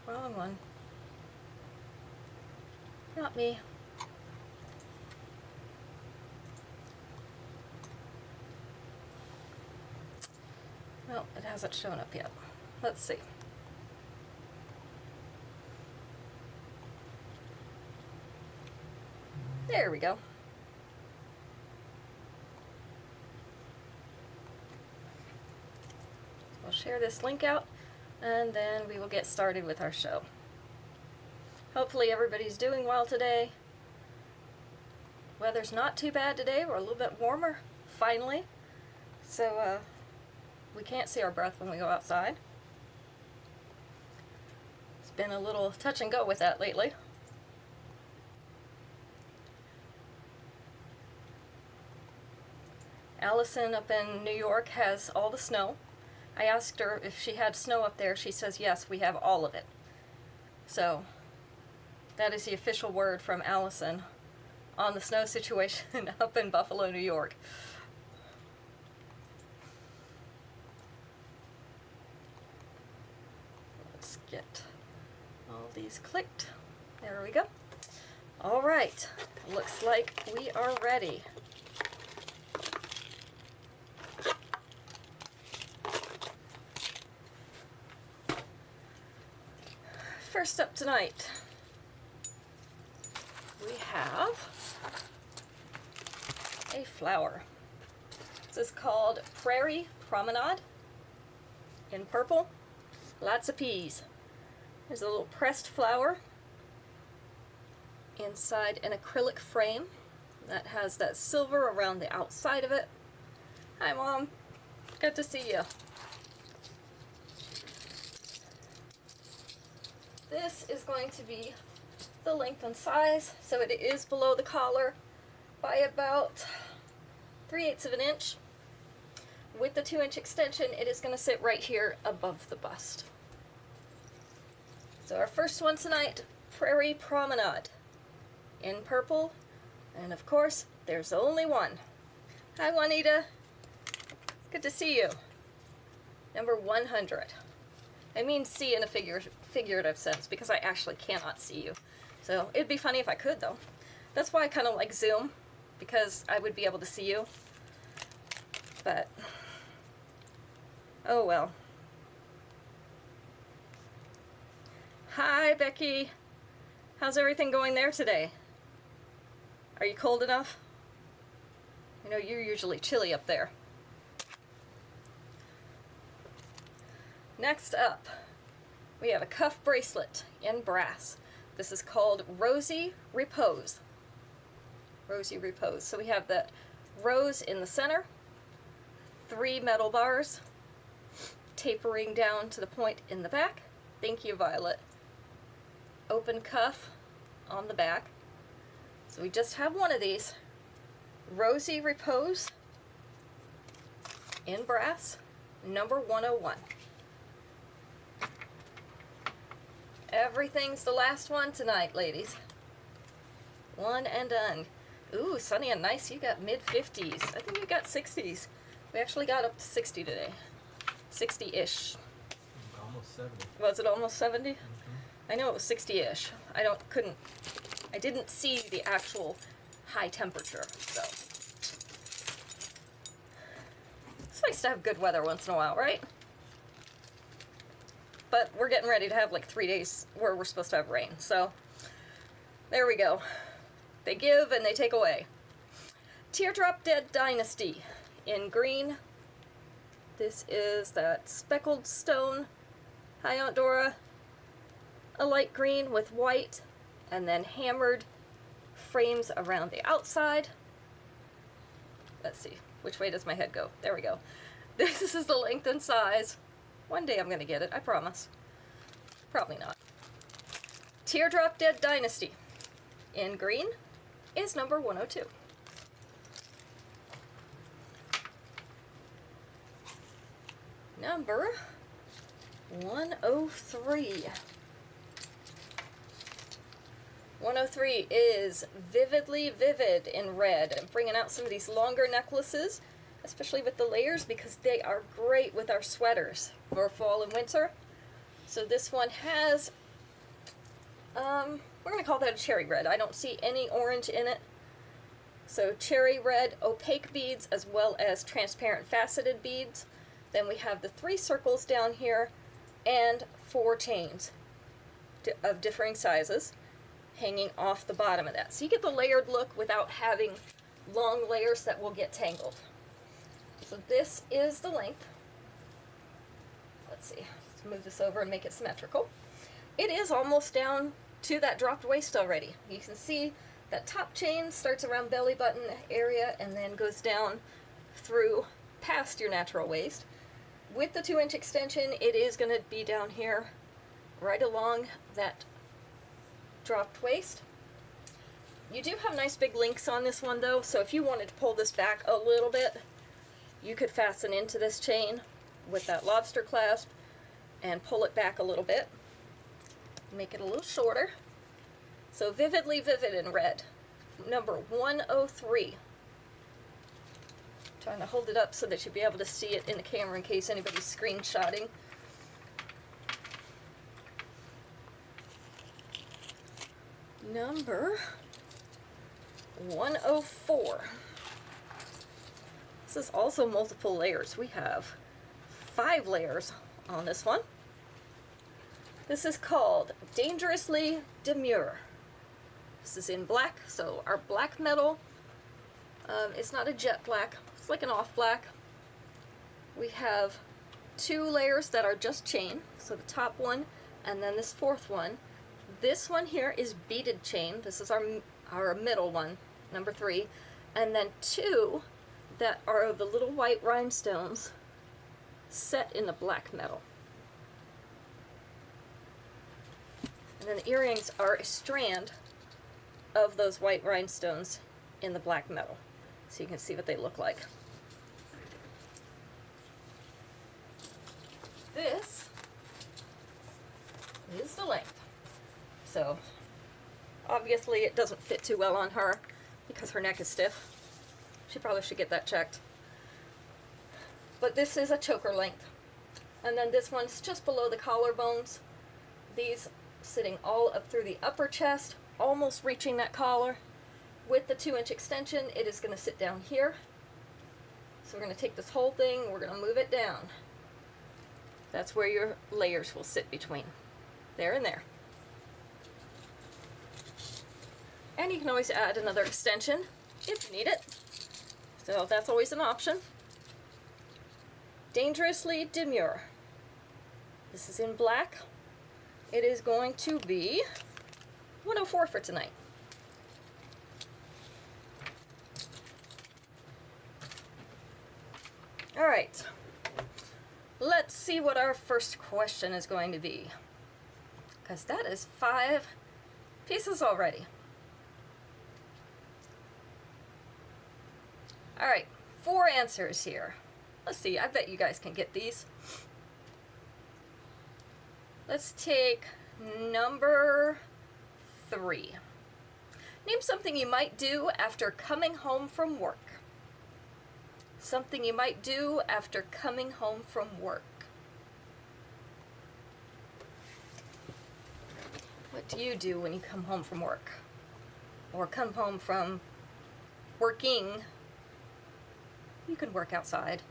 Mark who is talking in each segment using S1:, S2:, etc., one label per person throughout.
S1: Wrong one. Not me. Well, it hasn't shown up yet. Let's see. There we go. We'll share this link out, and then we will get started with our show. Hopefully everybody's doing well today. Weather's not too bad today. We're a little bit warmer, finally. So we can't see our breath when we go outside. It's been a little touch and go with that lately. Allison up in New York has all the snow. I asked her if she had snow up there. She says, yes, we have all of it. So that is the official word from Allison on the snow situation up in Buffalo, New York. Let's get all these clicked. There we go. All right, looks like we are ready. First up tonight, we have a flower. This is called Prairie Promenade in purple. Lots of peas. There's a little pressed flower inside an acrylic frame that has that silver around the outside of it. Hi, Mom. Good to see you. This is going to be the length and size, so it is below the collar by about 3/8 of an inch. With the 2-inch extension, it is going to sit right here above the bust. So our first one tonight, Prairie Promenade in purple, and of course, there's only one. Hi, Juanita. Good to see you. Number 100. I mean see in a figurative sense because I actually cannot see you. So it'd be funny if I could, though. That's why I kind of like Zoom, because I would be able to see you. But, oh well. Hi, Becky. How's everything going there today? Are you cold enough? I know you're usually chilly up there. Next up, we have a cuff bracelet in brass. This is called Rosy Repose. Rosy Repose. So we have that rose in the center, 3 metal bars, tapering down to the point in the back. Thank you, Violet. Open cuff on the back. So we just have one of these. Rosy Repose in brass, number 101. Everything's the last one tonight, ladies. One and done. Ooh, sunny and nice. You got mid-50s. I think you got 60s. We actually got up to 60 today. 60-ish.
S2: Almost 70.
S1: Was it almost 70? Mm-hmm. I know it was 60-ish. I didn't see the actual high temperature, so. It's nice to have good weather once in a while, right? But we're getting ready to have like 3 days where we're supposed to have rain. So there we go. They give and they take away. Teardrop Dead Dynasty in green. This is that speckled stone. Hi, Aunt Dora. A light green with white and then hammered frames around the outside. Let's see. Which way does my head go? There we go. This is the length and size. One day I'm going to get it, I promise. Probably not. Teardrop Dead Dynasty in green is number 102. Number 103. 103 is Vividly Vivid in red. I'm bringing out some of these longer necklaces, especially with the layers, because they are great with our sweaters for fall and winter. So this one has we're going to call that a cherry red. I don't see any orange in it. So cherry red opaque beads as well as transparent faceted beads. Then we have the 3 circles down here and 4 chains of differing sizes hanging off the bottom of that. So you get the layered look without having long layers that will get tangled. So this is the length. Let's see, let's move this over and make it symmetrical. It is almost down to that dropped waist already. You can see that top chain starts around belly button area and then goes down through past your natural waist. With the 2-inch extension, it is going to be down here right along that dropped waist. You do have nice big links on this one though, so if you wanted to pull this back a little bit, you could fasten into this chain with that lobster clasp and pull it back a little bit. Make it a little shorter. So Vividly Vivid in red, number 103. Trying to hold it up so that you'll be able to see it in the camera in case anybody's screenshotting. Number 104. This is also multiple layers. We have 5 layers on this one. This is called Dangerously Demure. This is in black, so our black metal, it's not a jet black, it's like an off black. We have 2 layers that are just chain, so the top one and then this 4th one. This one here is beaded chain. This is our middle one, number 3, and then 2 that are the little white rhinestones set in the black metal. And then the earrings are a strand of those white rhinestones in the black metal, so you can see what they look like. This is the length. So obviously it doesn't fit too well on her because her neck is stiff. She probably should get that checked. But this is a choker length. And then this one's just below the collarbones. These sitting all up through the upper chest, almost reaching that collar. With the 2-inch extension, it is going to sit down here. So we're going to take this whole thing, we're going to move it down. That's where your layers will sit between. There and there. And you can always add another extension if you need it. So that's always an option. Dangerously Demure. This is in black. It is going to be 104 for tonight. All right. Let's see what our first question is going to be, because that is 5 pieces already. All right, 4 answers here. Let's see, I bet you guys can get these. Let's take number 3. Name something you might do after coming home from work. Something you might do after coming home from work. What do you do when you come home from work? Or come home from working? You can work outside.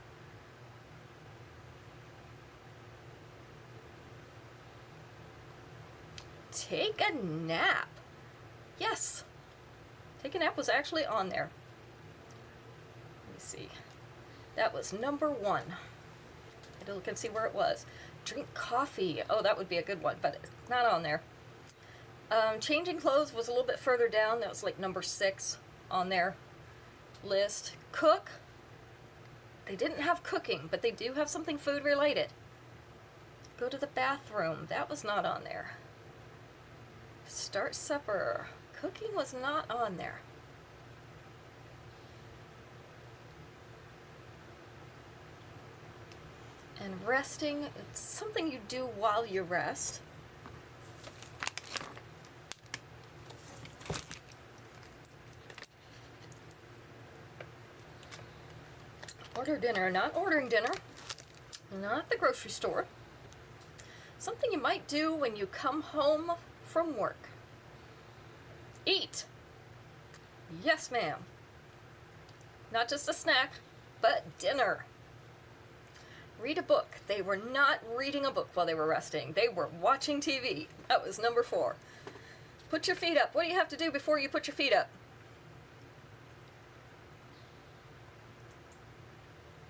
S1: Take a nap. Yes. Take a nap was actually on there. Let me see. That was number 1. I had to look and see where it was. Drink coffee. Oh, that would be a good one, but it's not on there. Changing clothes was a little bit further down. That was like number 6 on their list. Cook. They didn't have cooking, but they do have something food related. Go to the bathroom. That was not on there. Start supper. Cooking was not on there. And resting, it's something you do while you rest. Order dinner, not ordering dinner, not the grocery store. Something you might do when you come home from work. Eat. Yes, ma'am. Not just a snack, but dinner. Read a book. They were not reading a book while they were resting. They were watching TV. That was number 4. Put your feet up. What do you have to do before you put your feet up?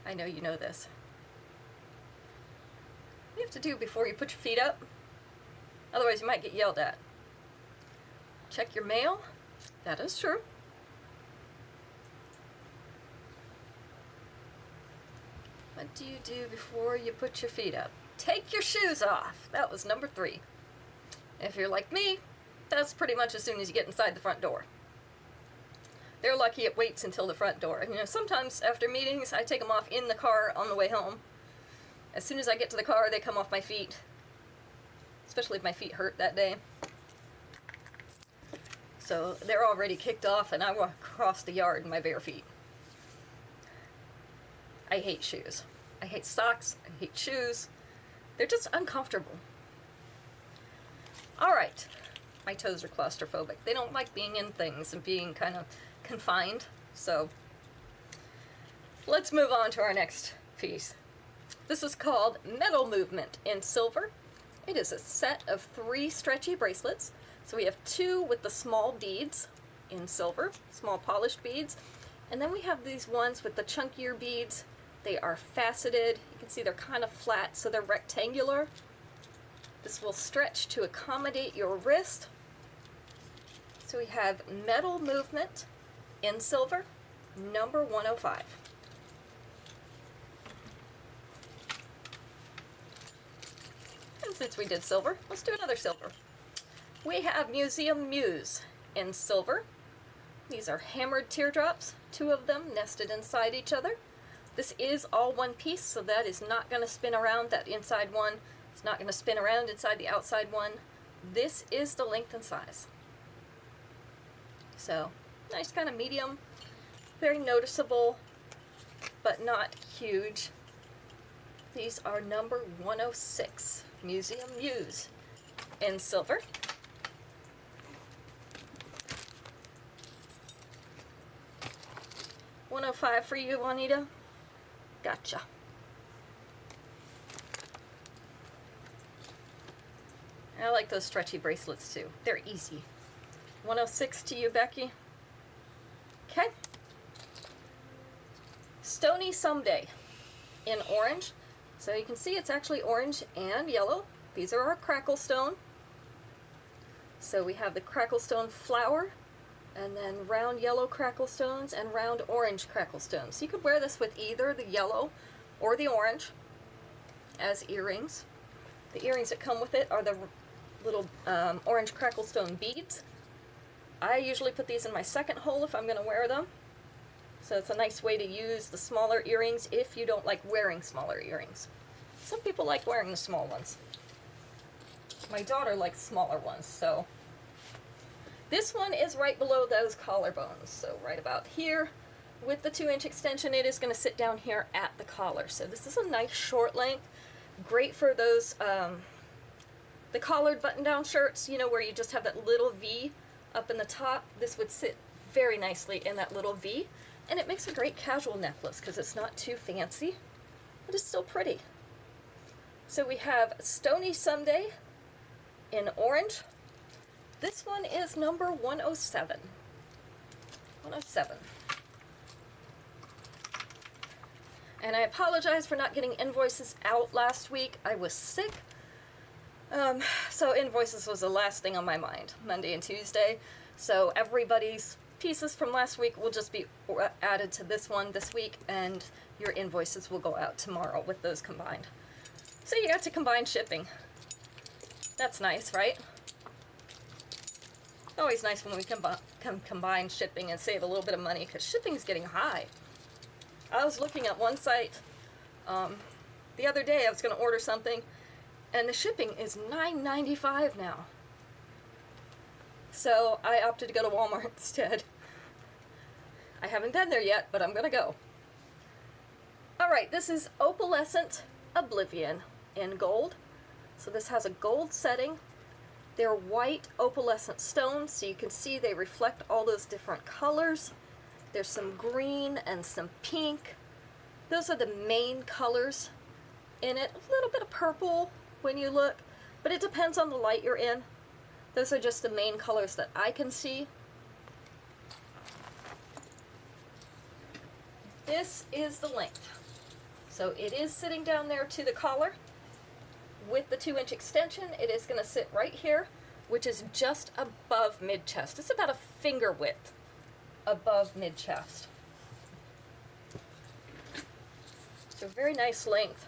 S1: I know you know this. What do you have to do before you put your feet up? Otherwise you might get yelled at. Check your mail. That is true. What do you do before you put your feet up? Take your shoes off. That was number 3. If you're like me, that's pretty much as soon as you get inside the front door. They're lucky it waits until the front door. You know, sometimes after meetings, I take them off in the car on the way home. As soon as I get to the car, they come off my feet. Especially if my feet hurt that day. So they're already kicked off and I walk across the yard in my bare feet. I hate shoes. I hate socks. I hate shoes. They're just uncomfortable. Alright. My toes are claustrophobic. They don't like being in things and being kind of confined. So let's move on to our next piece. This is called Metal Movement in silver. It is a set of 3 stretchy bracelets. So we have 2 with the small beads in silver, small polished beads. And then we have these ones with the chunkier beads. They are faceted. You can see they're kind of flat, so they're rectangular. This will stretch to accommodate your wrist. So we have Metal Movement in silver, number 105. And since we did silver, let's do another silver. We have Museum Muse in silver. These are hammered teardrops, 2 of them nested inside each other. This is all one piece, so that is not going to spin around. That inside one is not going to spin around inside the outside one. This is the length and size. So, nice kind of medium, very noticeable, but not huge. These are number 106, Museum Muse in silver. $105 for you, Juanita. Gotcha. I like those stretchy bracelets too. They're easy. 106 to you, Becky. Okay. Stony Someday in orange. So you can see it's actually orange and yellow. These are our crackle stone. So we have the crackle stone flower, and then round yellow crackle stones and round orange crackle stones. So you could wear this with either the yellow or the orange as earrings. The earrings that come with it are the little orange crackle stone beads. I usually put these in my second hole if I'm going to wear them. So it's a nice way to use the smaller earrings if you don't like wearing smaller earrings. Some people like wearing the small ones. My daughter likes smaller ones, so this one is right below those collarbones, so right about here. With the 2-inch extension, it is going to sit down here at the collar. So this is a nice short length, great for those, the collared button-down shirts, you know, where you just have that little V up in the top. This would sit very nicely in that little V, and it makes a great casual necklace because it's not too fancy, but it's still pretty. So we have Stony Someday in orange. This one is number 107. 107. And I apologize for not getting invoices out last week. I was sick. So invoices was the last thing on my mind, Monday and Tuesday. So everybody's pieces from last week will just be added to this one this week, and your invoices will go out tomorrow with those combined. So you got to combine shipping. That's nice, right? Always nice when we can combine shipping and save a little bit of money, because shipping's getting high. I was looking at one site the other day. I was going to order something, and the shipping is $9.95 now. So I opted to go to Walmart instead. I haven't been there yet, but I'm going to go. Alright, this is Opalescent Oblivion in gold. So this has a gold setting, They're white opalescent stones, so you can see they reflect all those different colors. There's some green and some pink. Those are the main colors in it. A little bit of purple when you look, but it depends on the light you're in. Those are just the main colors that I can see. This is the length. So it is sitting down there to the collar. With the 2-inch extension, it is going to sit right here, which is just above mid-chest. It's about a finger width above mid-chest. So very nice length.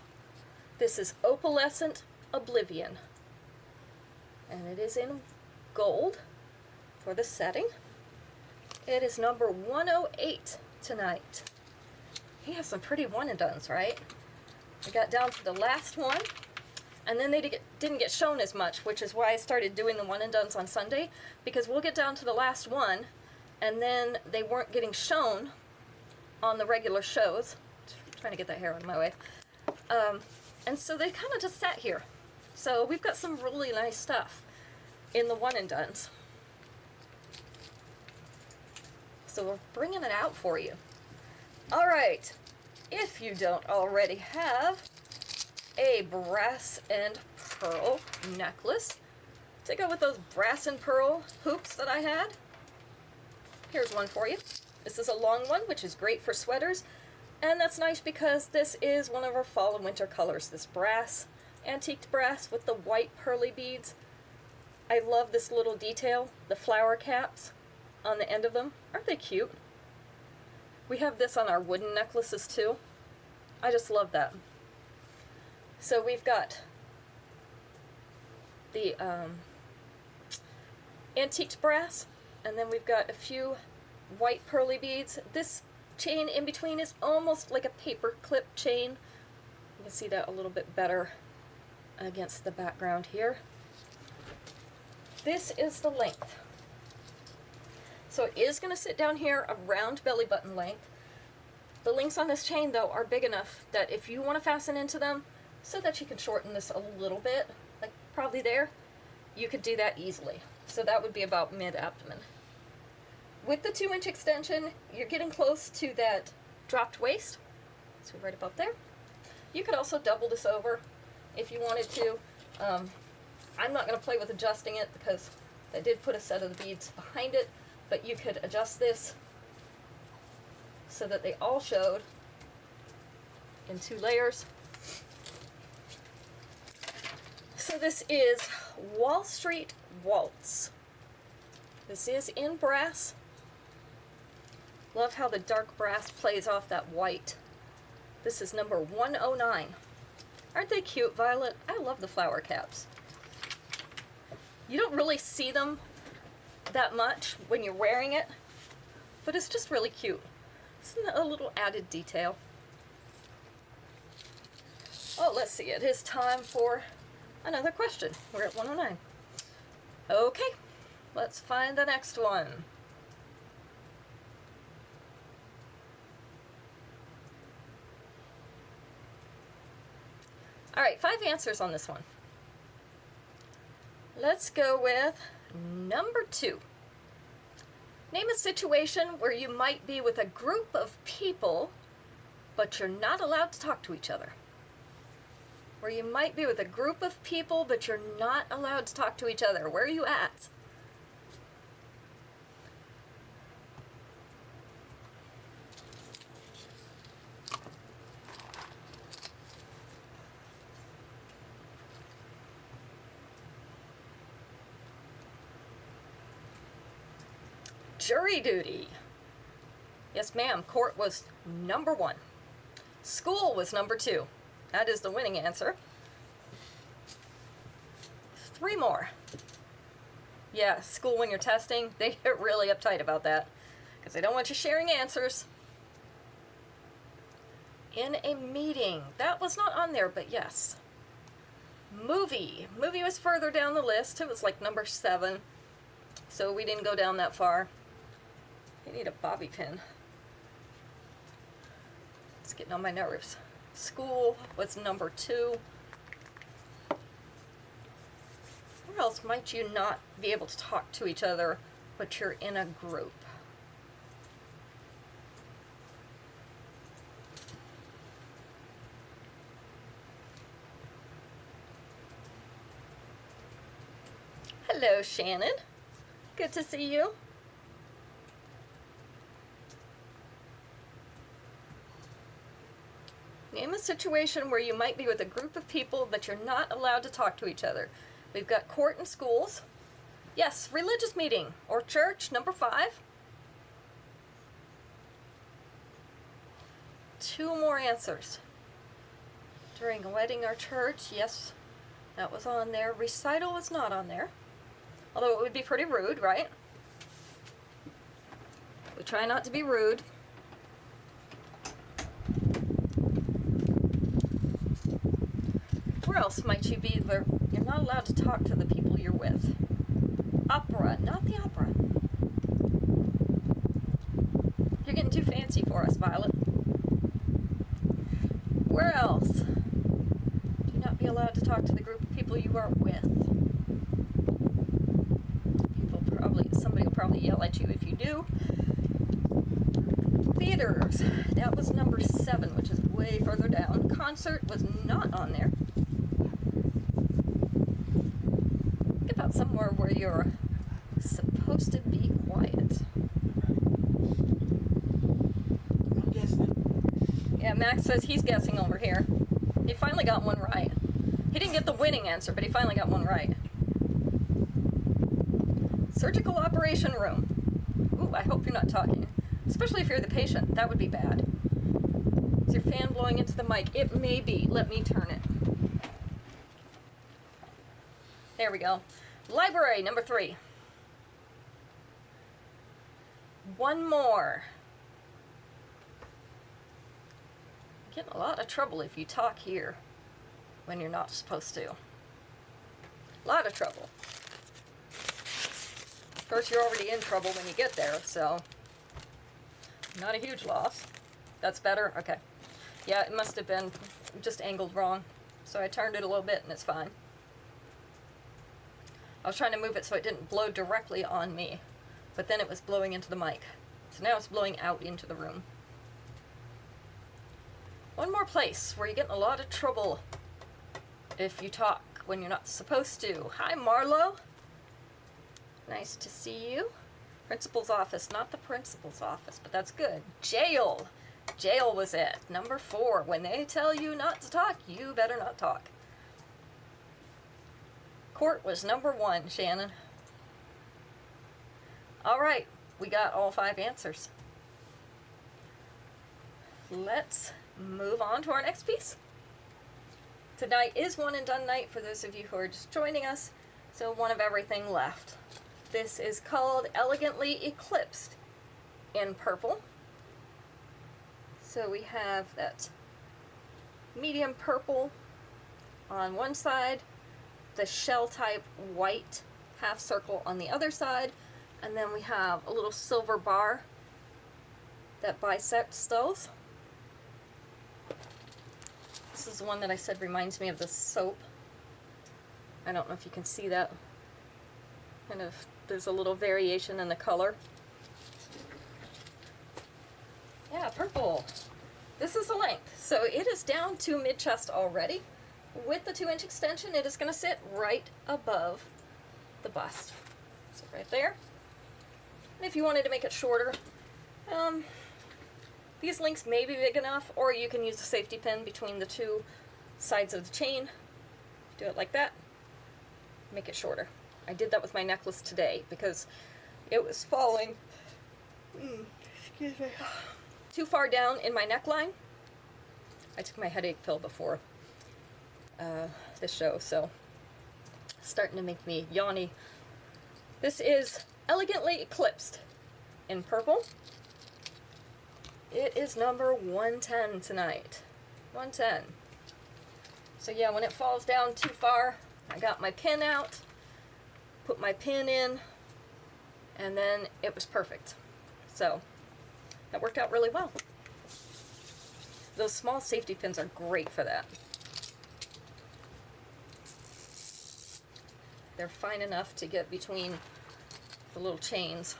S1: This is Opalescent Oblivion. And it is in gold for the setting. It is number 108 tonight. He has some pretty one and dones, right? I got down to the last one, and then they didn't get shown as much, which is why I started doing the one and dones on Sunday, because we'll get down to the last one, and then they weren't getting shown on the regular shows. Trying to get that hair out of my way. And so they kind of just sat here. So we've got some really nice stuff in the one and dones. So we're bringing it out for you. All right, if you don't already have a brass and pearl necklace to go with those brass and pearl hoops that I had, here's one for you. This is a long one, which is great for sweaters, and that's nice because this is one of our fall and winter colors, this brass, antiqued brass with the white pearly beads. I love this little detail, the flower caps on the end of them. Aren't they cute? We have this on our wooden necklaces too. I just love that. So we've got the antiqued brass, and then we've got a few white pearly beads. This chain in between is almost like a paper clip chain. You can see that a little bit better against the background here. This is the length. So it is going to sit down here around belly button length. The links on this chain, though, are big enough that if you want to fasten into them so that you can shorten this a little bit, like probably there, you could do that easily. So that would be about mid-abdomen. With the 2-inch extension, you're getting close to that dropped waist. So right about there. You could also double this over if you wanted to. I'm not going to play with adjusting it because I did put a set of the beads behind it. But you could adjust this so that they all showed in 2 layers. So this is Wall Street Waltz. This is in brass. Love how the dark brass plays off that white. This is number 109. Aren't they cute, Violet? I love the flower caps. You don't really see them that much when you're wearing it, but it's just really cute. It's a little added detail. Oh, let's see, it is time for another question. We're at 109. Okay, let's find the next one. All right, 5 answers on this one. Let's go with number 2. Name a situation where you might be with a group of people, but you're not allowed to talk to each other. Where you might be with a group of people, but you're not allowed to talk to each other. Where are you at? Jury duty. Yes, ma'am. Court was number 1. School was number 2. That is the winning answer. 3 more. Yeah, school when you're testing, they get really uptight about that because they don't want you sharing answers. In a meeting. That was not on there, but yes. Movie. Movie was further down the list. It was like number 7. So we didn't go down that far. I need a bobby pin. It's getting on my nerves. School was number 2. All Where else might you not be able to talk to each other, but you're in a group? Hello, Shannon. Good to see you. Name a situation where you might be with a group of people but you're not allowed to talk to each other. We've got court and schools. Yes, religious meeting or church, number 5. 2 more answers. During a wedding or church, yes, that was on there. Recital was not on there. Although it would be pretty rude, right? We try not to be rude. Where else might you be where you're not allowed to talk to the people you're with? Opera, not the opera. You're getting too fancy for us, Violet. Where else? Do not be allowed to talk to the group of people you are with. Somebody will probably yell at you if you do. Theaters, that was number 7, which is way further down. Concert was not on there. Think about somewhere where you're supposed to be quiet.
S2: I'm guessing.
S1: Yeah, Max says he's guessing over here. He finally got one right. He didn't get the winning answer, but he finally got one right. Surgical operation room. Ooh, I hope you're not talking. Especially if you're the patient. That would be bad. Is your fan blowing into the mic? It may be. Let me turn it. There we go. Library, number 3. 1 more. Get in a lot of trouble if you talk here when you're not supposed to. A lot of trouble. Of course, you're already in trouble when you get there, so not a huge loss. That's better? Okay. Yeah, it must have been just angled wrong. So I turned it a little bit and it's fine. I was trying to move it so it didn't blow directly on me, but then it was blowing into the mic. So now it's blowing out into the room. 1 more place where you get in a lot of trouble if you talk when you're not supposed to. Hi, Marlo. Nice to see you. Principal's office, not the principal's office, but that's good. Jail. Jail was it. Number 4. When they tell you not to talk, you better not talk. Court was number 1, Shannon. All right, we got all 5 answers. Let's move on to our next piece. Tonight is one and done night for those of you who are just joining us, so one of everything left. This is called Elegantly Eclipsed in purple. So we have that medium purple on one side, the shell type white half circle on the other side, and then we have a little silver bar that bisects those. This is the one that I said reminds me of the soap. I don't know if you can see that. Kind of, there's a little variation in the color. Yeah, purple. This is the length. So it is down to mid-chest already. With the 2-inch extension, it is going to sit right above the bust. So right there. And if you wanted to make it shorter, these links may be big enough, or you can use a safety pin between the 2 sides of the chain. Do it like that. Make it shorter. I did that with my necklace today because it was falling excuse me, too far down in my neckline. I took my headache pill before this show, so it's starting to make me yawny. This is Elegantly Eclipsed in purple. It is number 110 tonight. 110. So yeah, when it falls down too far, I got my pin out, put my pin in, and then it was perfect. So that worked out really well. Those small safety pins are great for that. They're fine enough to get between the little chains.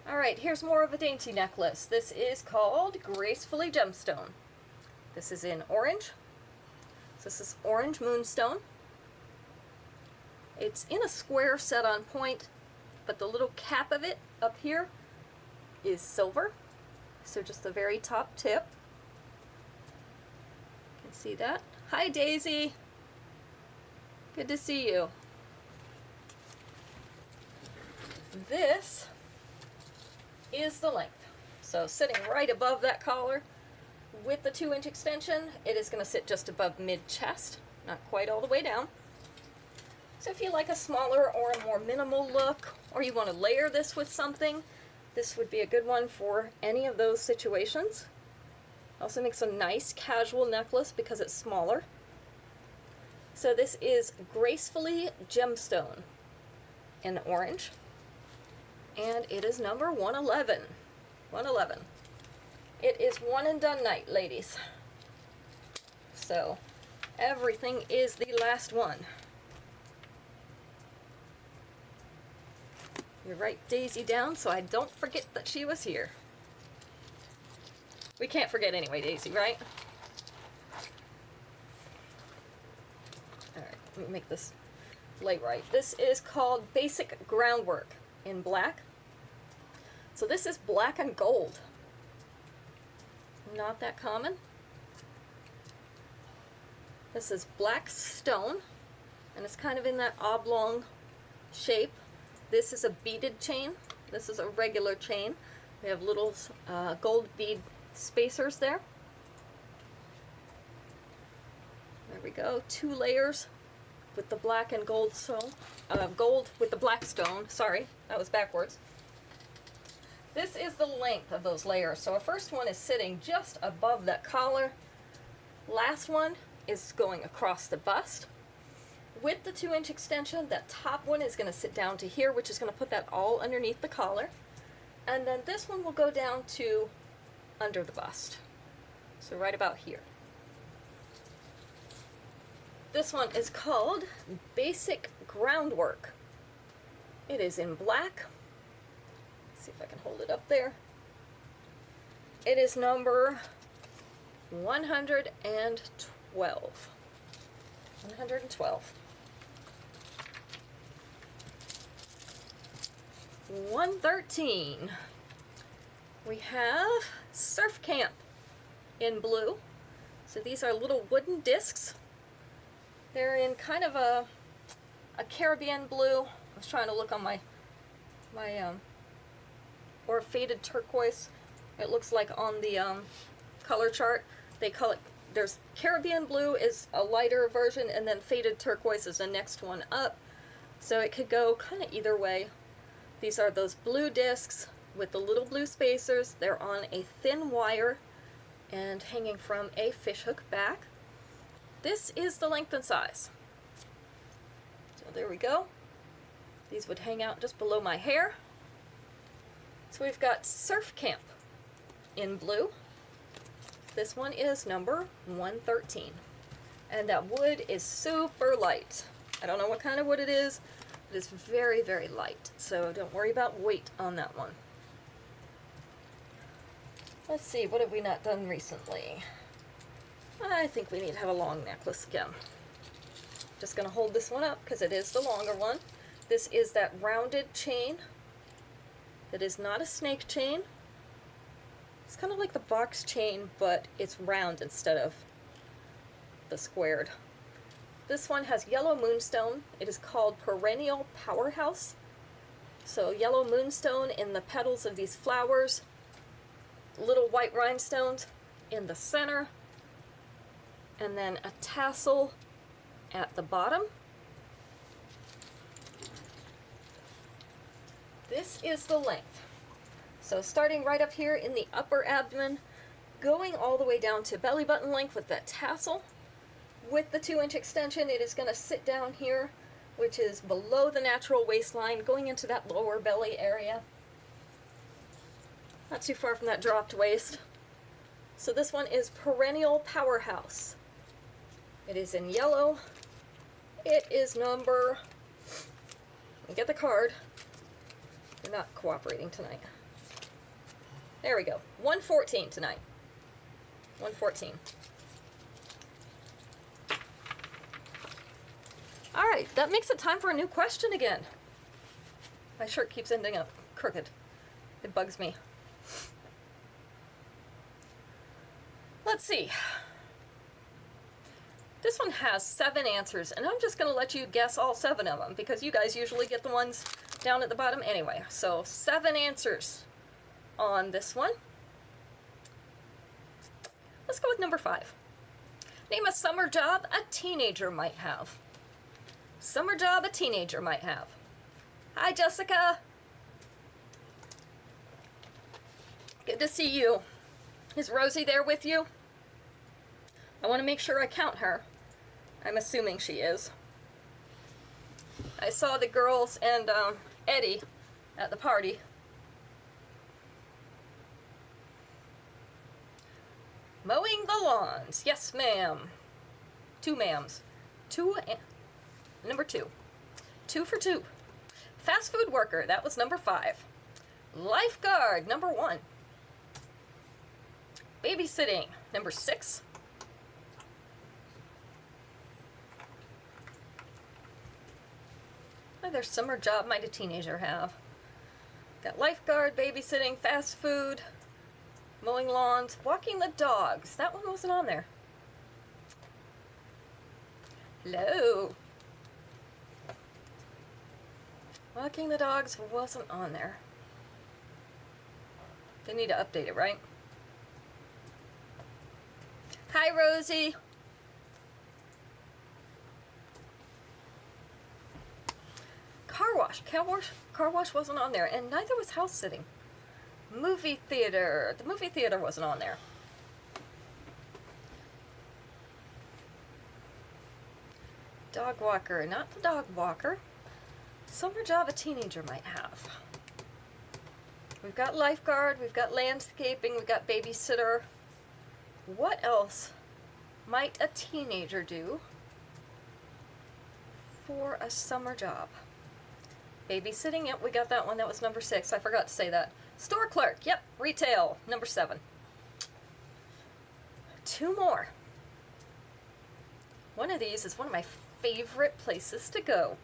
S1: Alright, here's more of a dainty necklace. This is called Gracefully Gemstone. This is in orange. So this is orange moonstone. It's in a square set on point, but the little cap of it up here is silver. So just the very top tip. You can see that. Hi Daisy! Good to see you. This is the length. So sitting right above that collar with the 2-inch extension, it is going to sit just above mid-chest, not quite all the way down. So if you like a smaller or a more minimal look, or you want to layer this with something, this would be a good one for any of those situations. Also makes a nice casual necklace because it's smaller. So this is Gracefully Gemstone in orange. And it is number 111. 111. It is one and done night, ladies. So everything is the last one. You write Daisy down so I don't forget that she was here. We can't forget anyway, Daisy, right? Alright, let me make this lay right. This is called Basic Groundwork in black. So this is black and gold. Not that common. This is black stone, and it's kind of in that oblong shape. This is a beaded chain. This is a regular chain. We have little gold bead spacers there. There we go. 2 layers with the black and gold stone. Gold with the black stone. Sorry, that was backwards. This is the length of those layers. So our first one is sitting just above that collar. Last one is going across the bust. With the 2-inch extension, that top one is going to sit down to here, which is going to put that all underneath the collar. And then this one will go down to under the bust. So right about here. This one is called Basic Groundwork. It is in black. Let's see if I can hold it up there. It is number 112. 112. 113. We have Surf Camp in blue. So these are little wooden discs. They're in kind of a Caribbean blue. I was trying to look on my or faded turquoise. It looks like on the color chart. They call it, there's Caribbean blue is a lighter version, and then faded turquoise is the next one up. So it could go kind of either way. These are those blue discs with the little blue spacers. They're on a thin wire and hanging from a fishhook back. This is the length and size. So there we go. These would hang out just below my hair. So we've got Surf Camp in blue. This one is number 113. And that wood is super light. I don't know what kind of wood it is, but it's very, very light. So don't worry about weight on that one. Let's see, what have we not done recently? I think we need to have a long necklace again. Just going to hold this one up because it is the longer one. This is that rounded chain. It is not a snake chain. It's kind of like the box chain, but it's round instead of the squared. This one has yellow moonstone. It is called Perennial Powerhouse. So yellow moonstone in the petals of these flowers. Little white rhinestones in the center. And then a tassel at the bottom. This is the length. So starting right up here in the upper abdomen, going all the way down to belly button length with that tassel. With the 2-inch extension, it is going to sit down here, which is below the natural waistline, going into that lower belly area. Not too far from that dropped waist. So this one is Perennial Powerhouse. It is in yellow It is number, get the card. You're not cooperating tonight. There we go. 114 tonight. 114. All right, that makes it time for a new question again. My shirt keeps ending up crooked. It bugs me. Let's see. This one has 7 answers, and I'm just going to let you guess all 7 of them because you guys usually get the ones down at the bottom anyway. So 7 answers on this one. Let's go with number 5. Name a summer job a teenager might have. Summer job a teenager might have. Hi, Jessica. Good to see you. Is Rosie there with you? I want to make sure I count her. I'm assuming she is. I saw the girls and Eddie at the party. Mowing the lawns. Yes, ma'am. 2 ma'ams. Number 2. 2 for 2. Fast food worker. That was number 5. Lifeguard. Number 1. Babysitting. Number 6. What other summer job might a teenager have? Got lifeguard, babysitting, fast food, mowing lawns, walking the dogs. That one wasn't on there. Hello. Walking the dogs wasn't on there. They need to update it, right? Hi, Rosie. Car wash wasn't on there, and neither was house sitting. Movie theater. The movie theater wasn't on there. Dog walker. Not the dog walker. Summer job a teenager might have. We've got lifeguard. We've got landscaping. We've got babysitter. What else might a teenager do for a summer job? Babysitting, yep, we got that one. That was number 6. I forgot to say that. Store clerk, yep. Retail, number 7. 2 more. One of these is one of my favorite places to go.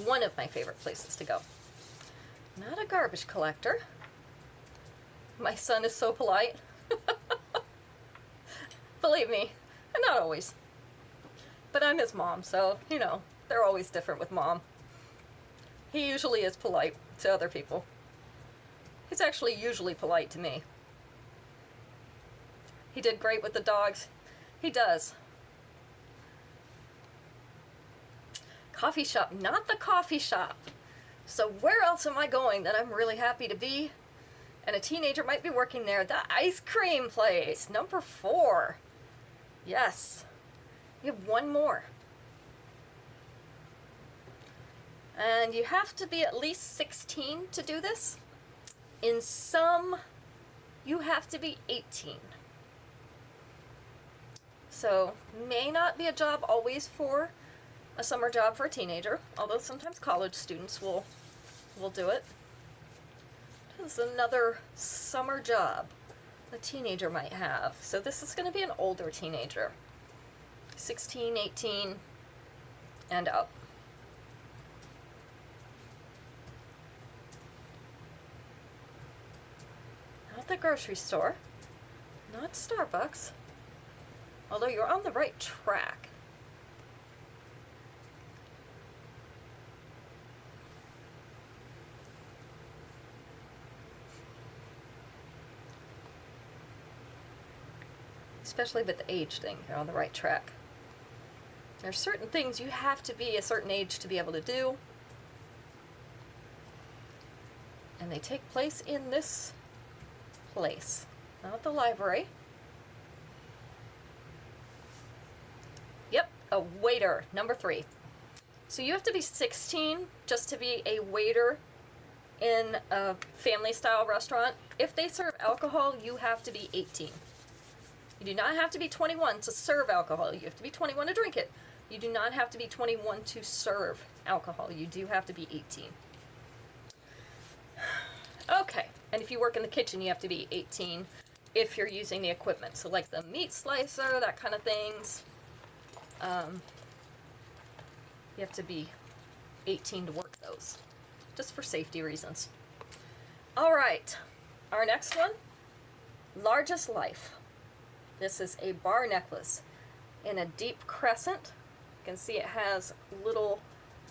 S1: One of my favorite places to go. Not a garbage collector. My son is so polite. Believe me, not always. But I'm his mom, so, you know, they're always different with mom. He usually is polite to other people. He's actually usually polite to me. He did great with the dogs. He does. Coffee shop, not the coffee shop. So where else am I going that I'm really happy to be? And a teenager might be working there. The ice cream place, number 4. Yes. You have 1 more. And you have to be at least 16 to do this. In some, you have to be 18. So, may not be a job always for a summer job for a teenager, although sometimes college students will do it. This is another summer job a teenager might have. So this is going to be an older teenager. 16, 18, and up. Not the grocery store. Not Starbucks. Although you're on the right track. Especially with the age thing, you're on the right track. There's certain things you have to be a certain age to be able to do. And they take place in this place, not the library. Yep, a waiter, number 3. So you have to be 16 just to be a waiter in a family-style restaurant. if they serve alcohol, you have to be 18. You do not have to be 21 to serve alcohol. You have to be 21 to drink it. You do not have to be 21 to serve alcohol. You do have to be 18. Okay, and if you work in the kitchen, you have to be 18 if you're using the equipment. So like the meat slicer, that kind of things. You have to be 18 to work those, just for safety reasons. All right, our next one, largest life. This is a bar necklace in a deep crescent. You can see it has little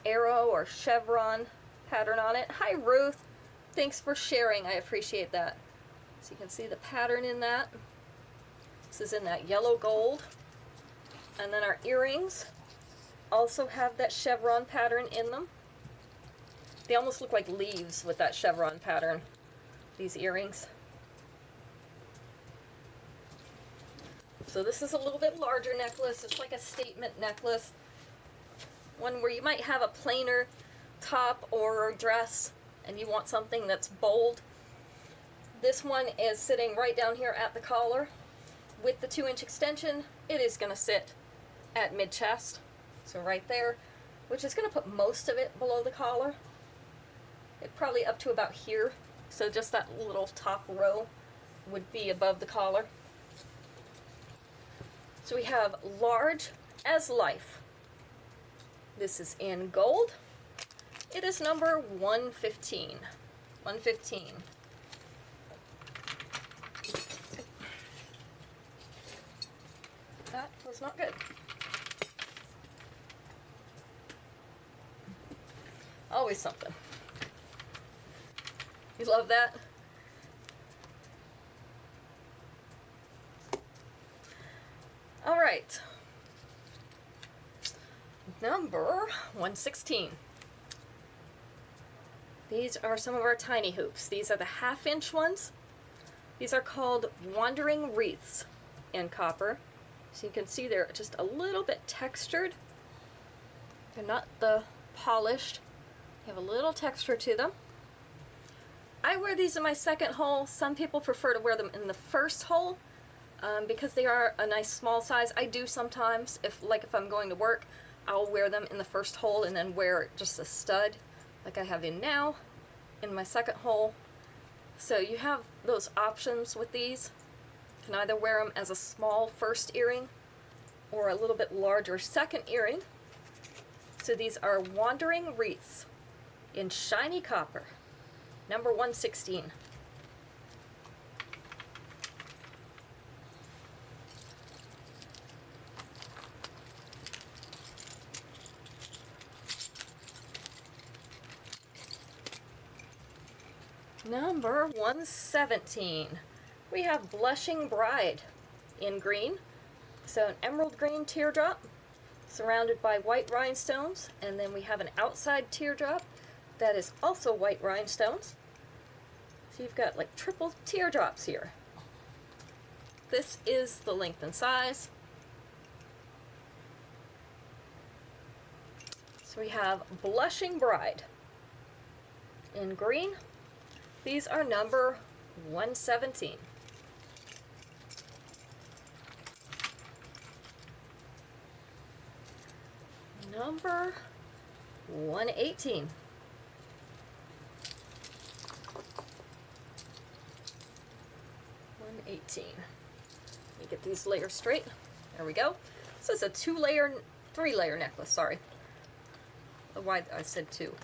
S1: arrow or chevron pattern on it. Hi, Ruth. Thanks for sharing. I appreciate that. So you can see the pattern in that. This is in that yellow gold. And then our earrings also have that chevron pattern in them. They almost look like leaves with that chevron pattern, these earrings. So this is a little bit larger necklace. It's like a statement necklace. One where you might have a plainer top or dress and you want something that's bold. This one is sitting right down here at the collar. With the 2-inch extension, it is going to sit at mid-chest. So right there, which is going to put most of it below the collar. It probably up to about here. So just that little top row would be above the collar. So we have large as life. This is in gold. It is number 115. 115. That was not good. Always something. You love that? All right. Number 116. These are some of our tiny hoops. These are the 1/2-inch ones. These are called wandering wreaths in copper. So you can see they're just a little bit textured. They're not the polished. They have a little texture to them. I wear these in my second hole. Some people prefer to wear them in the first hole because they are a nice small size. I do sometimes, if I'm going to work, I'll wear them in the first hole and then wear just a stud like I have in now in my second hole. So you have those options with these. You can either wear them as a small first earring or a little bit larger second earring. So these are wandering wreaths in shiny copper, number 116. Number 117. We have Blushing Bride in green. So an emerald green teardrop surrounded by white rhinestones, and then we have an outside teardrop that is also white rhinestones. So you've got like triple teardrops here. This is the length and size. So we have Blushing Bride in green. These are number 117. Number 118. 118. Let me get these layers straight. There we go. So it's a 3-layer necklace, sorry. Why I said 2.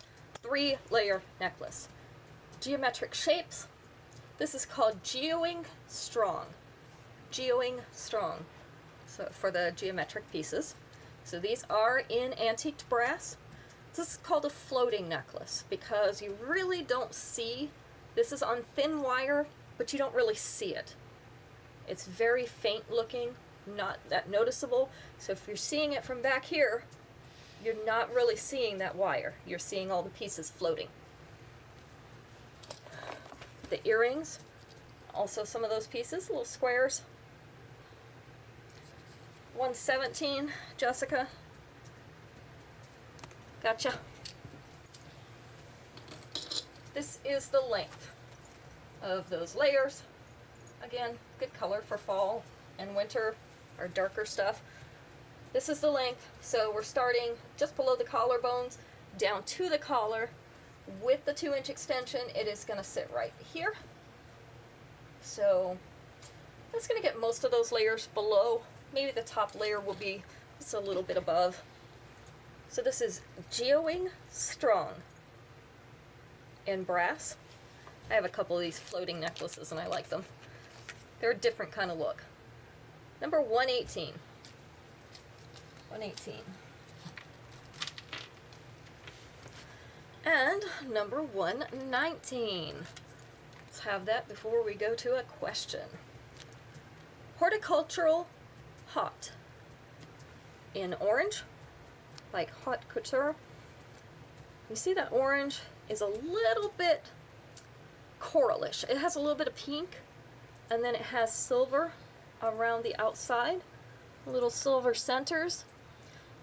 S1: 3-layer necklace. Geometric shapes. This is called geoing strong. Geoing strong. So for the geometric pieces. So these are in antiqued brass. This is called a floating necklace because you really don't see. This is on thin wire, but you don't really see it. It's very faint looking, not that noticeable. So if you're seeing it from back here, you're not really seeing that wire. You're seeing all the pieces floating. The earrings, also some of those pieces, little squares. 117, Jessica. Gotcha. This is the length. of those layers. Again, good color for fall and winter, or darker stuff. This is the length, so we're starting just below the collarbones, down to the collar. With the 2-inch extension, it is going to sit right here. So that's going to get most of those layers below. Maybe the top layer will be just a little bit above. So this is geoing strong in brass. I have a couple of these floating necklaces and I like them. They're a different kind of look. Number 118. 118. And number 119. Let's have that before we go to a question. Horticultural hot. In orange, like haute couture. You see that orange is a little bit coralish. It has a little bit of pink, and then it has silver around the outside, little silver centers.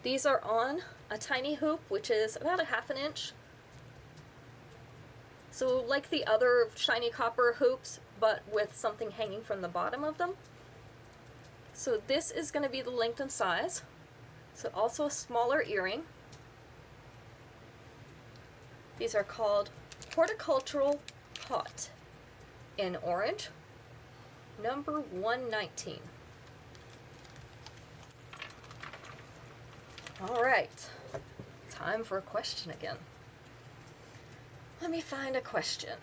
S1: These are on a tiny hoop, which is about a 1/2 inch. So like the other shiny copper hoops, but with something hanging from the bottom of them. So this is going to be the length and size. So also a smaller earring. These are called horticultural hot in orange. Number 119. All right, time for a question again. Let me find a question.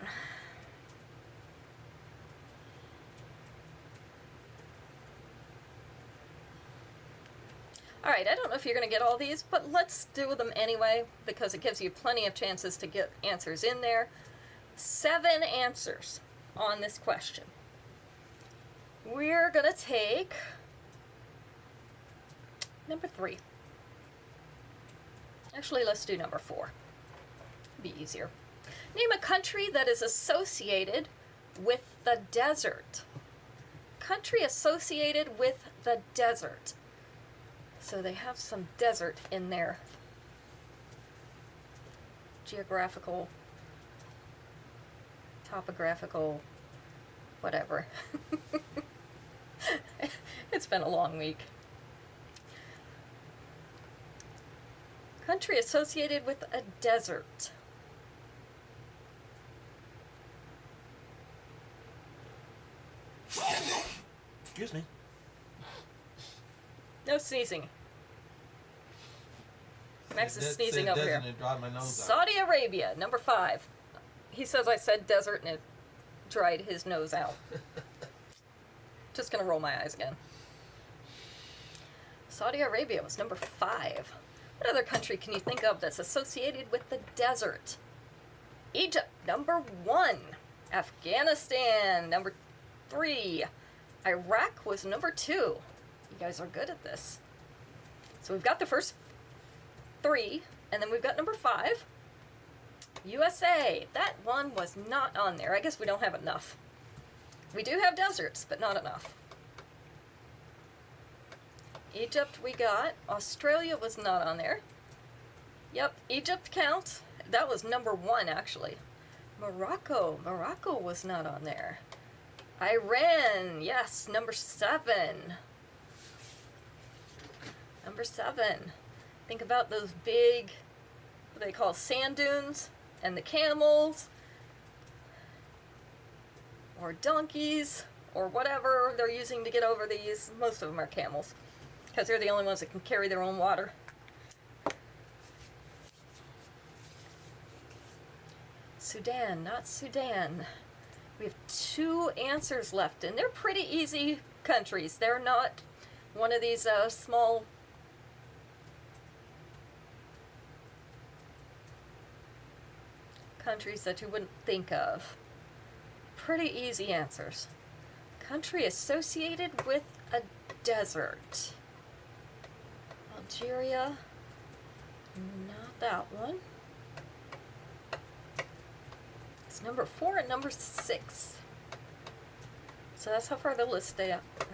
S1: All right, I don't know if you're going to get all these, but let's do them anyway because it gives you plenty of chances to get answers in there. 7 answers on this question. We're going to take number 3. Actually, let's do number 4. Be easier. Name a country that is associated with the desert. Country associated with the desert. So they have some desert in their geographical, topographical, whatever. It's been a long week. Country associated with a desert.
S2: Excuse me.
S1: No sneezing. Max is sneezing over here.
S2: It dried my nose out.
S1: Saudi Arabia, number 5. He says I said desert and it dried his nose out. Just gonna roll my eyes again. Saudi Arabia was number 5. What other country can you think of that's associated with the desert? Egypt, number 1. Afghanistan, number 3. Iraq was number 2. You guys are good at this. So we've got the first 3, and then we've got number 5. USA, that one was not on there. I guess we don't have enough. We do have deserts, but not enough. Egypt we got. Australia was not on there. Yep, Egypt counts. That was number 1, actually. Morocco was not on there. Iran, yes, number 7. Number 7. Think about those big, what they call sand dunes, and the camels, or donkeys, or whatever they're using to get over these. Most of them are camels, because they're the only ones that can carry their own water. Sudan, not Sudan. We have 2 answers left, and they're pretty easy countries. They're not one of these small countries that you wouldn't think of. Pretty easy answers. Country associated with a desert. Algeria, not that one. It's number 4 and number 6. So that's how far the list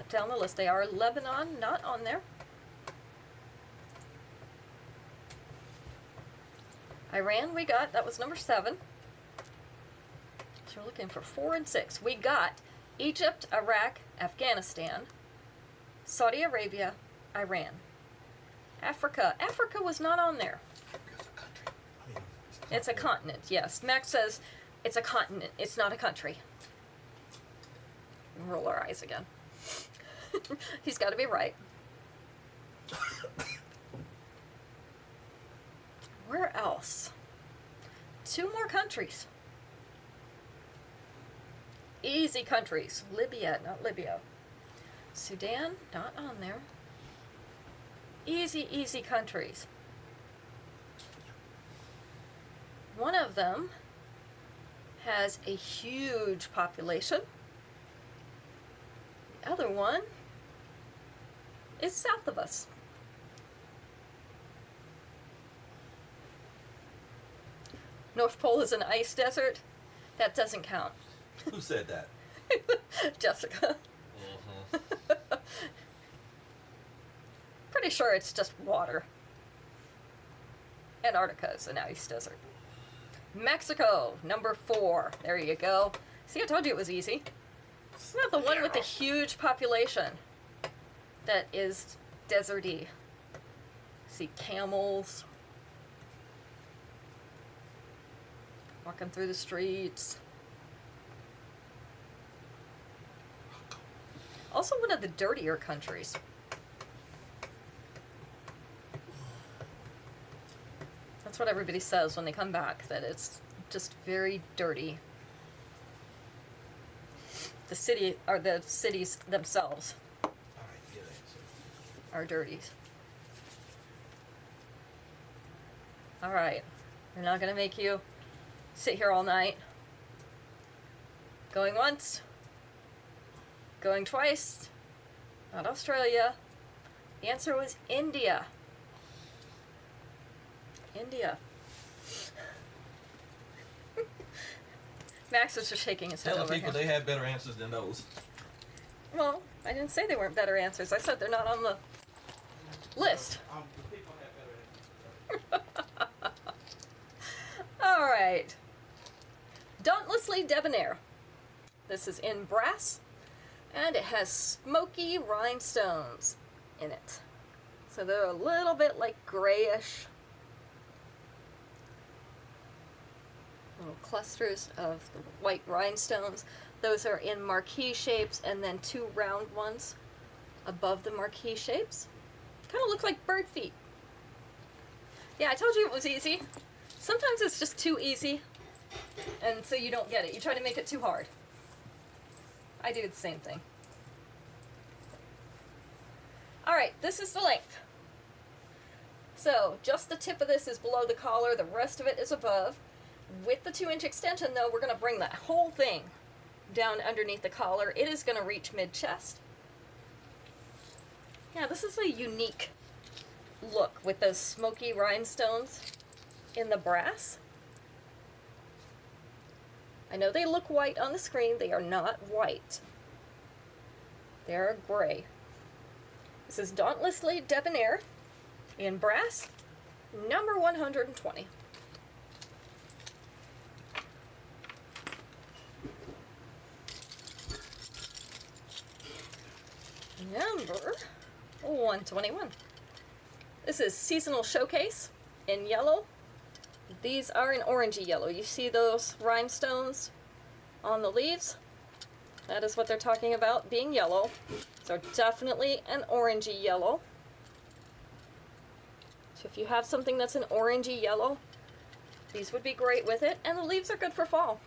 S1: down the list they are. Lebanon, not on there. Iran we got, that was number 7. So we're looking for 4 and 6. We got Egypt, Iraq, Afghanistan, Saudi Arabia, Iran. Africa. Africa was not on there.
S2: Africa's a country. I mean,
S1: It's a continent, yes. Max says it's a continent. It's not a country. Roll our eyes again. He's got to be right. Where else? 2 more countries. Easy countries. Libya, not Libya. Sudan, not on there. Easy, easy countries. One of them has a huge population. The other one is south of us. North Pole is an ice desert. That doesn't count.
S3: Who said that?
S1: Jessica.
S3: Mm-hmm.
S1: Pretty sure it's just water. Antarctica is an ice desert. Mexico, number 4. There you go. See, I told you it was easy. It's not the one with the huge population that is deserty. See camels walking through the streets. Also one of the dirtier countries. That's what everybody says when they come back, that it's just very dirty. The city, or the cities themselves,
S2: all right, good answer.
S1: are dirty. All right, we're not gonna make you sit here all night. Going once, going twice, not Australia. The answer was India. India. Max was just shaking his head
S3: Telling
S1: over
S3: people
S1: here.
S3: they had better answers than those.
S1: Well, I didn't say they weren't better answers. I said they're not on the list.
S2: The people have better answers.
S1: All right. Dauntlessly Debonair. This is in brass, and it has smoky rhinestones in it. So they're a little bit like grayish. Little clusters of the white rhinestones. Those are in marquee shapes, and then 2 round ones above the marquee shapes. Kind of look like bird feet. Yeah, I told you it was easy. Sometimes it's just too easy, and so you don't get it. You try to make it too hard. I do the same thing. Alright, this is the length. So, just the tip of this is below the collar, the rest of it is above. With the 2-inch extension, though, we're going to bring that whole thing down underneath the collar. It is going to reach mid-chest. Yeah, this is a unique look with those smoky rhinestones in the brass. I know they look white on the screen. They are not white. They're gray. This is Dauntlessly Debonair in brass, number 120. Number 121. This is Seasonal Showcase in yellow. These are in orangey yellow. You see those rhinestones on the leaves? That is what they're talking about being yellow. So definitely an orangey yellow. So if you have something that's an orangey yellow, these would be great with it. And the leaves are good for fall.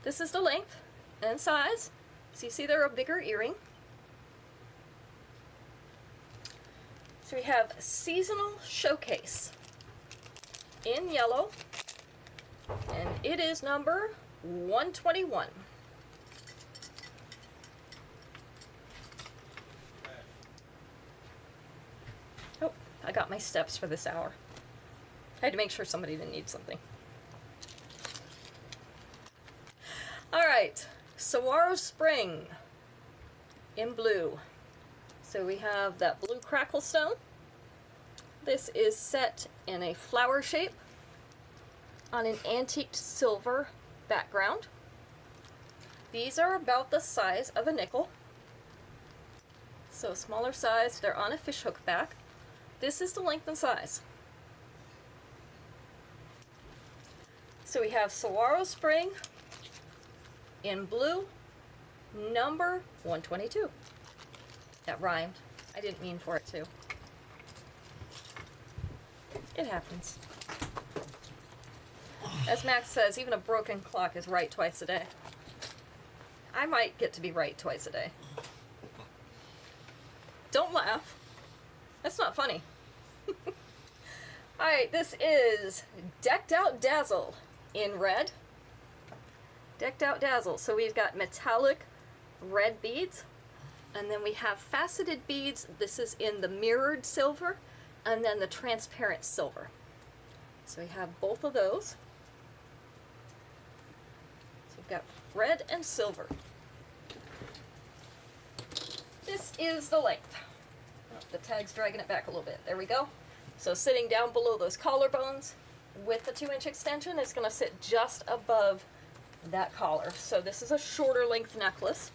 S1: This is the length and size. So you see they're a bigger earring. So we have Seasonal Showcase in yellow, and it is number 121. Oh, I got my steps for this hour. I had to make sure somebody didn't need something. All right, Saguaro Spring in blue. So we have that blue crackle stone. This is set in a flower shape on an antiqued silver background. These are about the size of a nickel. So smaller size, they're on a fishhook back. This is the length and size. So we have Saguaro Spring in blue, number 122. That rhymed. I didn't mean for it to. It happens. As Max says, even a broken clock is right twice a day. I might get to be right twice a day. Don't laugh. That's not funny. Alright, this is Decked Out Dazzle in red. Decked Out Dazzle. So we've got metallic red beads. And then we have faceted beads. This is in the mirrored silver. And then the transparent silver. So we have both of those. So we've got red and silver. This is the length. Oh, the tag's dragging it back a little bit. There we go. So sitting down below those collarbones with the 2-inch extension, it's going to sit just above that collar. So this is a shorter length necklace.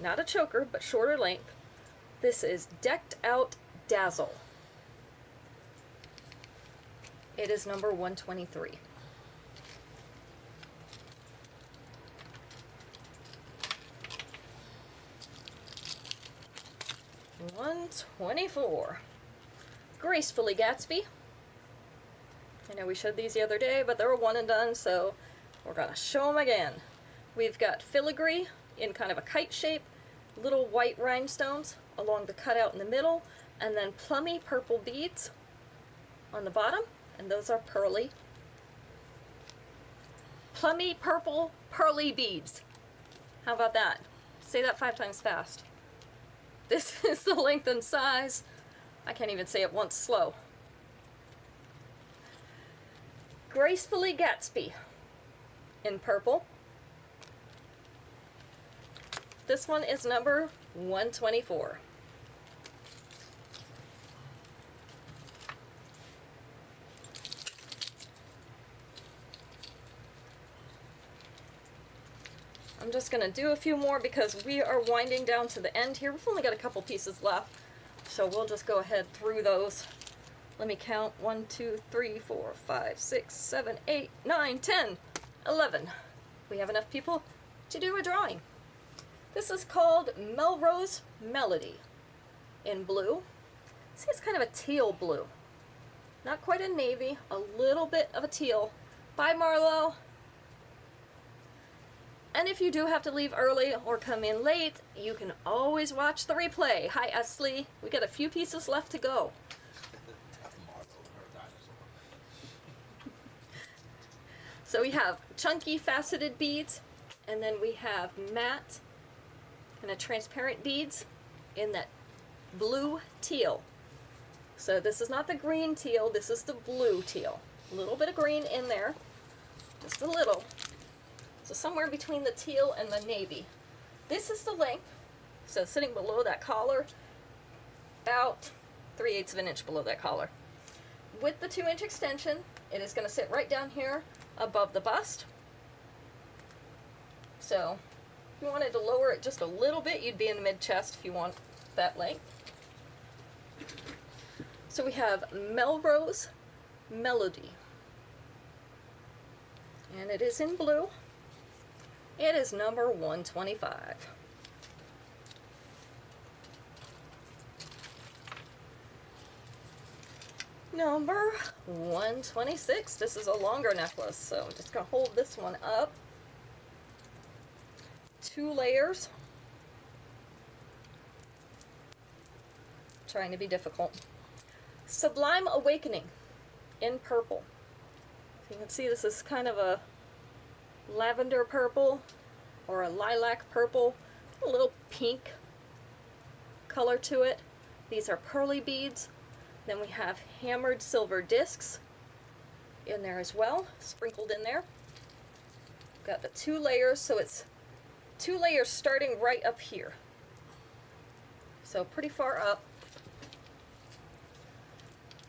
S1: Not a choker, but shorter length. This is Decked Out Dazzle. It is number 123. $124. Gracefully Gatsby. I know we showed these the other day, but they were one and done, so we're going to show them again. We've got filigree in kind of a kite shape, little white rhinestones along the cutout in the middle, and then plummy purple beads on the bottom, and those are pearly. Plummy purple pearly beads. How about that? Say that 5 times fast. This is the length and size. I can't even say it once slow. Gracefully Gatsby in purple. This one is number 124. I'm just going to do a few more because we are winding down to the end here. We've only got a couple pieces left, so we'll just go ahead through those. Let me count. 1, 2, 3, 4, 5, 6, 7, 8, 9, 10, 11. We have enough people to do a drawing. This is called Melrose Melody in blue. See, it's kind of a teal blue. Not quite a navy, a little bit of a teal. Bye, Marlo. And if you do have to leave early or come in late, you can always watch the replay. Hi, Ashley. We got a few pieces left to go. So we have chunky faceted beads, and then we have matte kind of transparent beads in that blue teal. So this is not the green teal, this is the blue teal. A little bit of green in there, just a little. So somewhere between the teal and the navy. This is the length, so sitting below that collar, about 3/8 of an inch below that collar. With the 2-inch extension, it is going to sit right down here above the bust. So if you wanted to lower it just a little bit, you'd be in the mid-chest if you want that length. So we have Melrose Melody. And it is in blue. It is number 125. Number 126. This is a longer necklace, so I'm just going to hold this one up. 2 layers. Trying to be difficult. Sublime Awakening in purple. So you can see this is kind of a lavender purple or a lilac purple, a little pink color to it. These are pearly beads. Then we have hammered silver discs in there as well, sprinkled in there. Got the 2 layers, so it's 2 layers starting right up here. So pretty far up.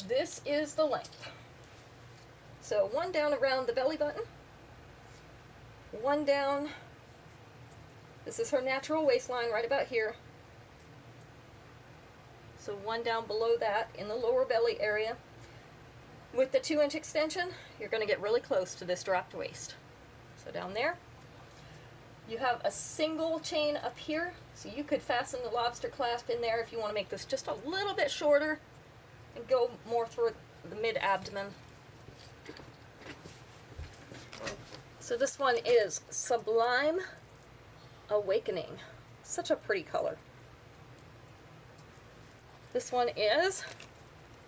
S1: This is the length. So 1 down around the belly button. one down. This is her natural waistline right about here. So one down below that in the lower belly area. With the 2-inch extension, you're going to get really close to this dropped waist. So down there. You have a single chain up here, so you could fasten the lobster clasp in there if you want to make this just a little bit shorter and go more through the mid-abdomen. So this one is Sublime Awakening. Such a pretty color. This one is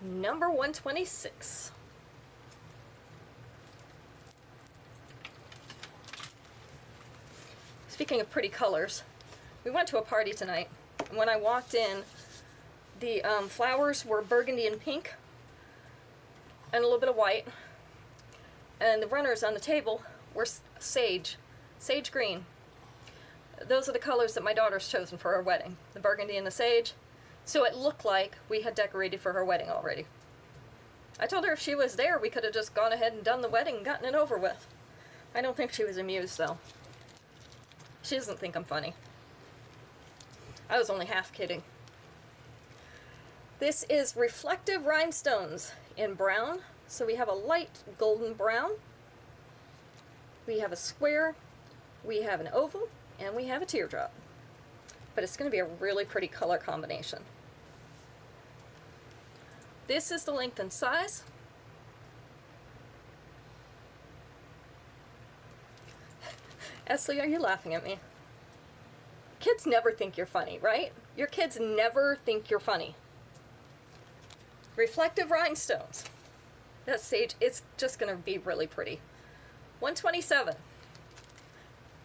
S1: number 126. Speaking of pretty colors, we went to a party tonight. When I walked in, the flowers were burgundy and pink, and a little bit of white. And the runners on the table were sage green. Those are the colors that my daughter's chosen for her wedding, the burgundy and the sage. So it looked like we had decorated for her wedding already. I told her if she was there, we could have just gone ahead and done the wedding and gotten it over with. I don't think she was amused, though. She doesn't think I'm funny. I was only half kidding. This is Reflective Rhinestones in brown. So we have a light golden brown. We have a square. We have an oval. And we have a teardrop. But it's going to be a really pretty color combination. This is the length and size. Esley, are you laughing at me? Kids never think you're funny, right? Your kids never think you're funny. Reflective Rhinestones. That sage, it's just going to be really pretty. 127.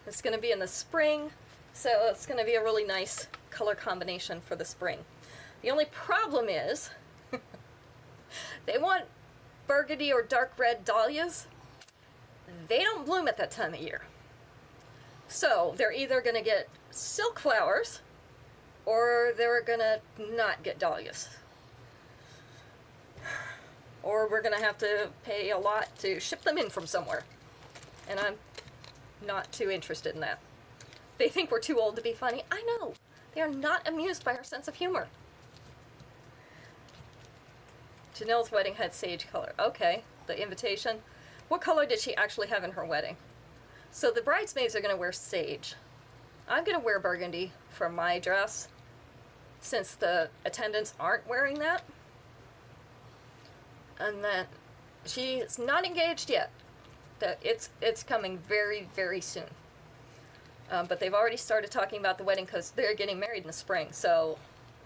S1: It's going to be in the spring, so it's going to be a really nice color combination for the spring. The only problem is, they want burgundy or dark red dahlias. They don't bloom at that time of year. So they're either going to get silk flowers, or they're going to not get dahlias. Or we're going to have to pay a lot to ship them in from somewhere. And I'm not too interested in that. They think we're too old to be funny. I know. They are not amused by our sense of humor. Janelle's wedding had sage color. Okay, the invitation. What color did she actually have in her wedding? So the bridesmaids are going to wear sage. I'm going to wear burgundy for my dress, since the attendants aren't wearing that. And then she's not engaged yet. It's coming very, very soon. But they've already started talking about the wedding because they're getting married in the spring. So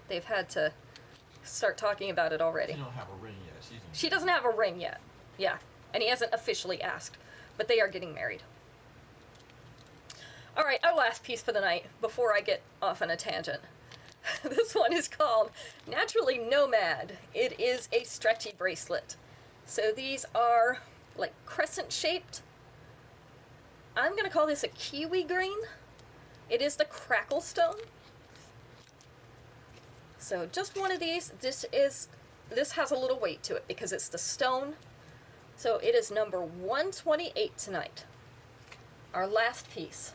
S1: they've had to start talking about it already.
S3: She don't have a ring yet.
S1: She doesn't have a ring yet. Yeah. And he hasn't officially asked. But they are getting married. All right, our last piece for the night before I get off on a tangent. This one is called Naturally Nomad. It is a stretchy bracelet. So these are like crescent shaped. I'm going to call this a kiwi green. It is the crackle stone. So just one of these. This has a little weight to it because it's the stone. So it is number 128 tonight. Our last piece.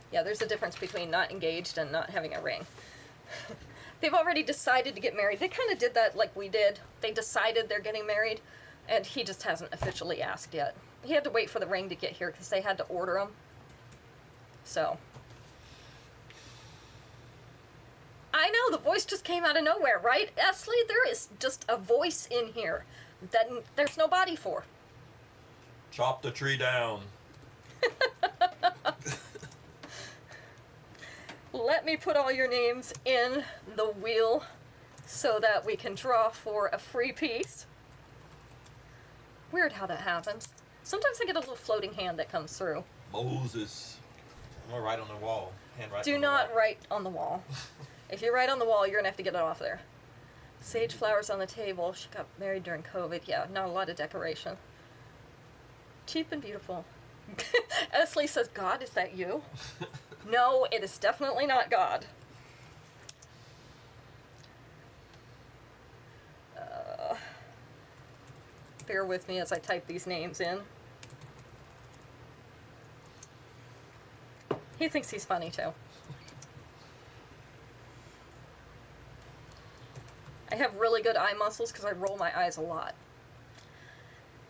S1: Yeah, there's a difference between not engaged and not having a ring. They've already decided to get married. They kind of did that like we did. They decided they're getting married, and he just hasn't officially asked yet. He had to wait for the ring to get here because they had to order them. So. I know, the voice just came out of nowhere, right? Esley, there is just a voice in here that there's no body for.
S3: Chop the tree down.
S1: Let me put all your names in the wheel so that we can draw for a free piece. Weird how that happens. Sometimes I get a little floating hand that comes through.
S3: Moses. I'm gonna write on the wall. Handwrite
S1: Do
S3: on the
S1: not
S3: wall.
S1: write on the wall. If you write on the wall, you're gonna have to get it off there. Sage flowers on the table. She got married during COVID. Yeah, not a lot of decoration. Cheap and beautiful. Esley says, God, is that you? No, it is definitely not God. Bear with me as I type these names in. He thinks he's funny too. I have really good eye muscles because I roll my eyes a lot.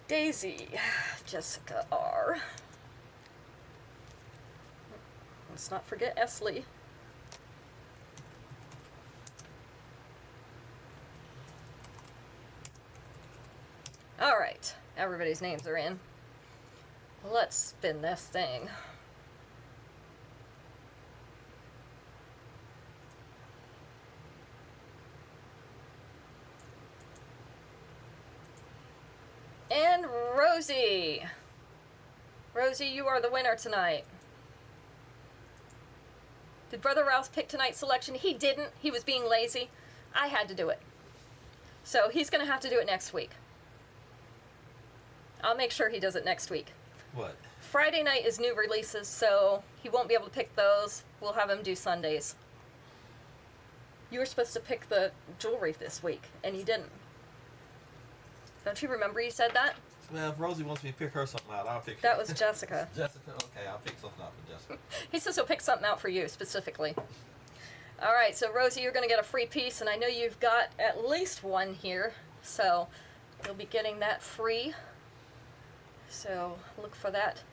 S1: Daisy, Jessica R. Let's not forget Esley. All right, everybody's names are in. Let's spin this thing. And Rosie. Rosie, you are the winner tonight. Did Brother Ralph pick tonight's selection? He didn't. He was being lazy. I had to do it. So he's going to have to do it next week. I'll make sure he does it next week.
S3: What?
S1: Friday night is new releases, so he won't be able to pick those. We'll have him do Sundays. You were supposed to pick the jewelry this week, and you didn't. Don't you remember you said that?
S3: Well, if Rosie wants me to pick her something out, I'll pick
S1: That was Jessica.
S3: Jessica? Okay, I'll pick something out for Jessica.
S1: He says he'll pick something out for you specifically. All right, so Rosie, you're going to get a free piece, and I know you've got at least one here, so you'll be getting that free. So look for that.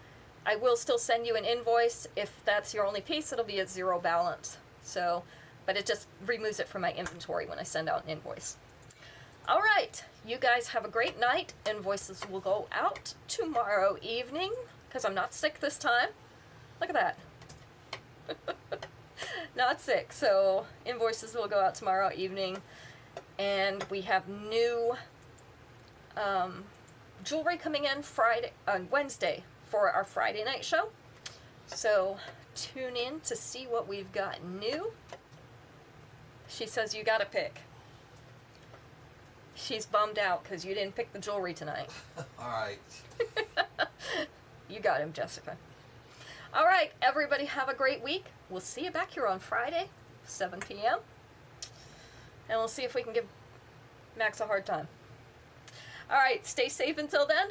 S1: I will still send you an invoice. If that's your only piece, it'll be at zero balance. So, but it just removes it from my inventory when I send out an invoice. All right, you guys have a great night. Invoices will go out tomorrow evening because I'm not sick this time. Look at that. Not sick. So invoices will go out tomorrow evening. And we have new jewelry coming in Wednesday for our Friday night show. So tune in to see what we've got new. She says you got to pick. She's bummed out because you didn't pick the jewelry tonight.
S3: All right.
S1: You got him, Jessica. All right, everybody have a great week. We'll see you back here on Friday, 7 p.m. And we'll see if we can give Max a hard time. All right, stay safe until then.